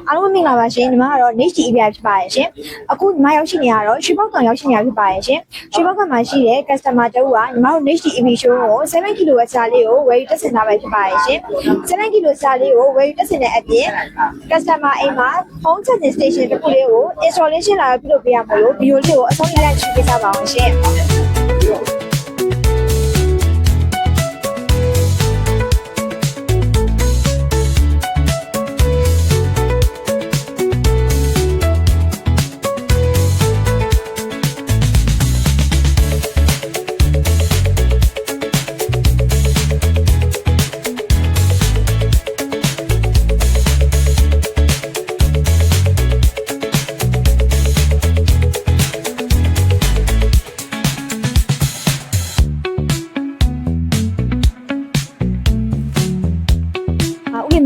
အားလုံးမင်္ဂလာပါရှင်ညီမကတော့ Niche EBI ဖြစ်ပါရဲ့ရှင်အခုညီမရောက်ရှိနေရတော့ရွှေပောက်ကောင်ရောက်ရှိနေရဖြစ်ပါရဲ့ရှင်ရွှေပောက်ကောင်မှာရှိတဲ့ customer တူကညီမတို့ Niche EBI show ကို7 kg အစာလေးကိုဝယ်ယူတက်ဆင်ထားပဲဖြစ်ပါရဲ့ရှင်7 kg အစာလေးကိုဝယ်ယူတက်ဆင်တဲ့အပြင် customer အိမ်မှာ home charging station တစ်ခုလေးကို installation လာပြုလုပ်ပေးရမလို့ဗီဒီယိုလေးကိုအဆုံးထိလိုက်ကြည့်ပေးကြပါအောင်ရှင်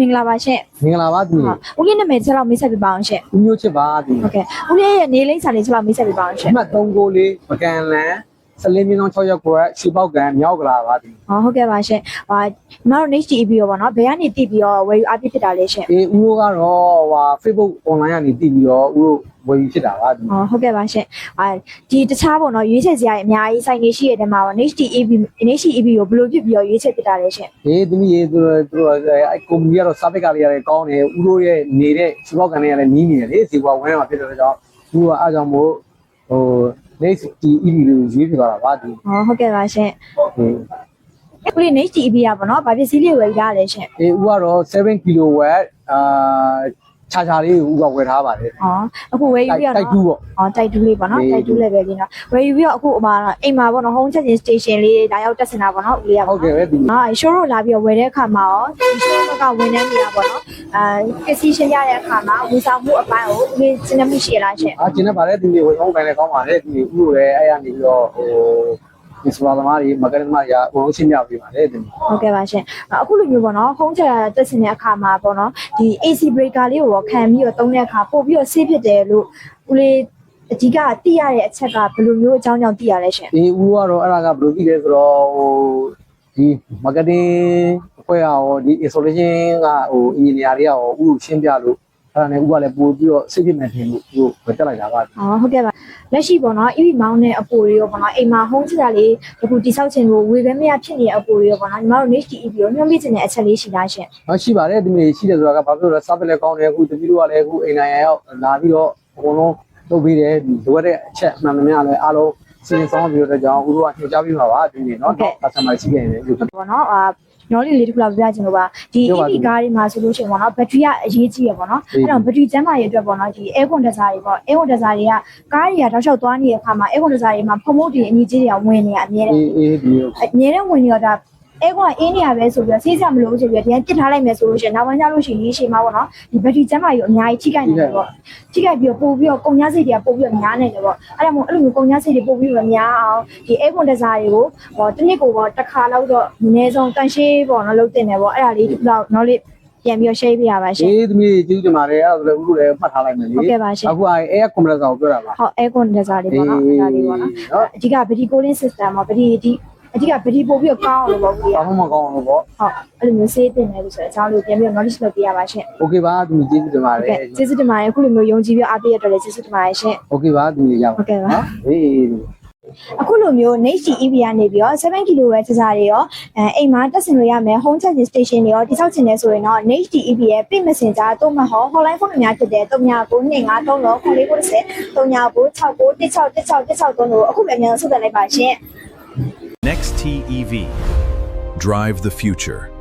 မင်္ဂလာပါရှင်မင်္ဂလာပါသူဦးလေးနာမည်ချက်လောက်မိတ်ဆက်ပြပါအောင်ရှင်ဦးမျိုးချစ်ပါသူဟုတ်ကဲ့ဦးလေးရဲ့နေလိမ့်စာလေးချက်လောက်မိတ်ဆက်ပြပါအောင်ရှင်အမှတ်3လေးပကံလန်14မြင်း6ရက်ကွယ်ရွှေပေါက်ကံမြောက်ကလာပါသူဟုတ်ကဲ့ပါရှင်ညီမတို့ Niche EBI ရောပေါ့နော်ဘယ်ကနေတည်ပြီးတော့ဝယ်ယူအပ်ဖြစ်တာလဲရှင်ဦးတို့ကတော့Facebook online ကနေတည်ပြီးတော့ဦးတို့ဝယ်ယူဖြစ်တာပါသူဟုတ်ကဲ့ပါရှင်ဒီတခြားပေါ့နော်ရွေးချယ်စရာအများကြီးစိုက်နေရှိရတဲ့မှာပေါ့ Niche EBI ကိုဘယ်လိုဖြစ်ပြီးတော့ရွေးချယ်ဖြစ်တာလဲရှင်သမီးသူတို့အဲကုမ္ပဏီကတော့ service ကလေးရတယ်ကောင်းတယ်ဦးတို့ရဲ့နေတဲ့ရွှေပေါက်ကံလေးကလည်းနီးနေတယ်လေစီကွာဝင်းမှာဖြစ်တဲ့ကြောင့်ဦးကအားကြောင့်မို့Niche EBI ကိုရွေးပြသွားတာပါသူဟုတ်ကဲ့ပါရှင်ဦးလေး Niche EBI ရပါတော့ဗာပစ္စည်းလေးဝယ်ရတယ်ရှင်ဦးကတော့7 kW ချာလေးကိုဦးကဝယ်ထားပါတယ်အခုဝယ်ယူပြီးတော့တိုက်တူးပေါ့တိုက်တူးလေးပေါ့နော်တိုက်တူး level လေးနော်ဝယ်ယူပြီးတော့အခုအိမ်မှာပေါ့နော် home charging station လေးလာရောက်တက်စင်တာပေါ့နော်ဦးလေးကဟုတ်ကဲ့ပဲဒီshowroom လာပြီးတော့ဝယ်တဲ့အခါမှာရောဒီ showroom ကဝန်ထမ်းတွေကပေါ့နော်ပစ္စည်းရှင်းရတဲ့အခါမှာဝန်ဆောင်မှုအပိုင်းကိုဦးလေးစဉ်းစားမှုရှိလားရှင်ကျင်းနေပါတယ်ဒီနေ့ဝန်ဆောင်ပိုင်းလည်းကောင်းပါတယ်ဒီဦးတို့လည်းအဲ့ရနေပြီးတော့ဒီစပါသမားတွေမကရသမားတွေကဘုံရှင်းပြပေးပါတယ်ဒီဟုတ်ကဲ့ပါရှင်အခုလိုမျိုးပေါ့နော် home charger တက်စင်တဲ့အခါမှာပေါ့နော်ဒီ AC breaker လေးကိုခံပြီးတော့သုံးတဲ့အခါပို့ပြီးတော့ဆေးဖြစ်တယ်လို့ဦးလေးအဓိကသိရတဲ့အချက်ကဘယ်လိုမျိုးအကြောင်းကြောင့်သိရလဲရှင်ဦးကတော့အဲ့ဒါကဘယ်လိုသိလဲဆိုတော့ဒီ marketing အဖွဲ့ရောဒီ installation ကengineer တွေကဦးကိုရှင်းပြလို့အဲ့ဒါနဲ့ဦးကလည်းပို့ပြီးတော့စိတ်ဖြစ်နေတယ်လို့သူဝယ်တက်လိုက်တာပါဟုတ်ကဲ့ပါလက်ရှိပေါ့နော် EV မောင်းတဲ့အပိုတွေရောပေါ့နော်အိမ်မှာ home charger လေးဒီခုတိဆောက်ခြင်းကိုဝေပဲမရဖြစ်နေတဲ့အပိုတွေရောပေါ့နော်ညီမတို့ Niche EBI ကိုညွှန်ပြခြင်းတဲ့အချက်လေးရှိလားရှင်ရှိပါတယ်ဒီနေ့ရှိတယ်ဆိုတာကဘာဖြစ်လို့လဲ service လည်းကောင်းတယ်အခုတပီတို့ကလည်းအခုအိမ်နိုင်ရောက်လာပြီးတော့အကုန်လုံးလုပ်ပေးတယ်ဒီလိုရတဲ့အချက်အမှန်မှန်လည်းအားလုံးစီစဉ်ဆောင်ပြီးတော့ကြောင်းဦးတို့ကညွှန်ကြားပြီးပါပါဒီနေ့เนาะ customer ရှိခဲ့တယ်လို့ပေါ့နော်ညောလေးလေးတစ်ခုလောက်ပြချင်လို့ပါဒီ EV ကားတွေမှာဆိုလို့ရှိရင်ပေါ့နော်ဘက်ထရီကအရေးကြီးရပေါ့နော်အဲ့တော့ဘက်ထရီကျန်းမာရေးအတွက်ပေါ့နော်ဒီ air condenser တွေပေါ့ air condenser တွေကကားတွေကတောက်လျှောက်သွားနေတဲ့အခါမှာ air condenser တွေမှာဖုံးဖို့တွေအညီကြီးတွေကဝင်နေရအများနဲ့အများနဲ့ဝင်နေတော့ဒါအဲကွာအင်းနေရပဲဆိုပြီးတော့ဆေးစရာမလိုဘူးဆိုပြီးတော့ဒီကပြစ်ထားလိုက်မယ်ဆိုလို့ရှိရင်နောက်ပိုင်းကျလို့ရှိရင်ရေရှည်မှာပေါ့နော်ဒီဘက်ထရီကျန်းမာရေးကိုအများကြီးထိခိုက်နေတယ်ပေါ့ထိခိုက်ပြီးတော့ပို့ပြီးတော့ကုန်ကျစရိတ်တွေကပို့ပြီးတော့များနေတယ်ပေါ့အဲ့ဒါမို့အဲ့လိုမျိုးကုန်ကျစရိတ်တွေပို့ပြီးတော့များအောင်ဒီ air condenser တွေကိုတစ်နှစ်ကိုပေါ့တစ်ခါလောက်တော့အနည်းဆုံးတန်ရှင်းပေါ့နော်လုပ်တင်တယ်ပေါ့အဲ့ဒါလေးဒီလောက်နော်လေးပြန်ပြီးတော့ share ပေးရပါရှင်သမီးကျေးဇူးတင်ပါတယ်အဲ့ဒါဆိုလည်းဦးတို့လည်းမှတ်ထားလိုက်မယ်လေဟုတ်ကဲ့ပါရှင်အခု air compressor ကိုပြောတာပါဟုတ် air condenser တွေပေါ့နော်အဲ့ဒါလေးပေါ့နော်အဓိက battery cooling system ပေါ့ battery အဓိကဗီဒီပို့ပြီးတော့ကောင်းအောင်လို့ပေါ့ဗျာ။ကောင်းမကောင်းလို့ပေါ့။ဟုတ်အဲ့လိုမျိုးစေးတင်တယ်လို့ဆိုတော့အကြောင်းလေးပြန်ပြီးတော့ knowledge လုပ်ပေးရပါရှင်။ Okay ပါသူကျေးဇူးတင်ပါတယ်။ကျေးဇူးတင်ပါတယ်အခုလိုမျိုးယုံကြည်ပြီးအားပေးရတဲ့ကျေးဇူးတင်ပါတယ်ရှင်။ Okay ပါသူရပါဟုတ်ကဲ့ပါ။ဟေးအခုလိုမျိုး Niche EBI ကနေပြီးတော့7 kg ပဲcharger တွေရောအိမ်မှာတက်ဆင်လို့ရမယ် home charging station တွေရောတိစောက်ချင်တယ်ဆိုရင်တော့ Niche EBI ရဲ့ Pay Messenger သို့မဟုတ် hotline ဖုန်းနံပါတ်ဖြစ်တဲ့3992534940 3996916163တို့အခုပဲအများဆုံးဆက်သွယ်လိုက်ပါရှင်Next TEV. Drive the future.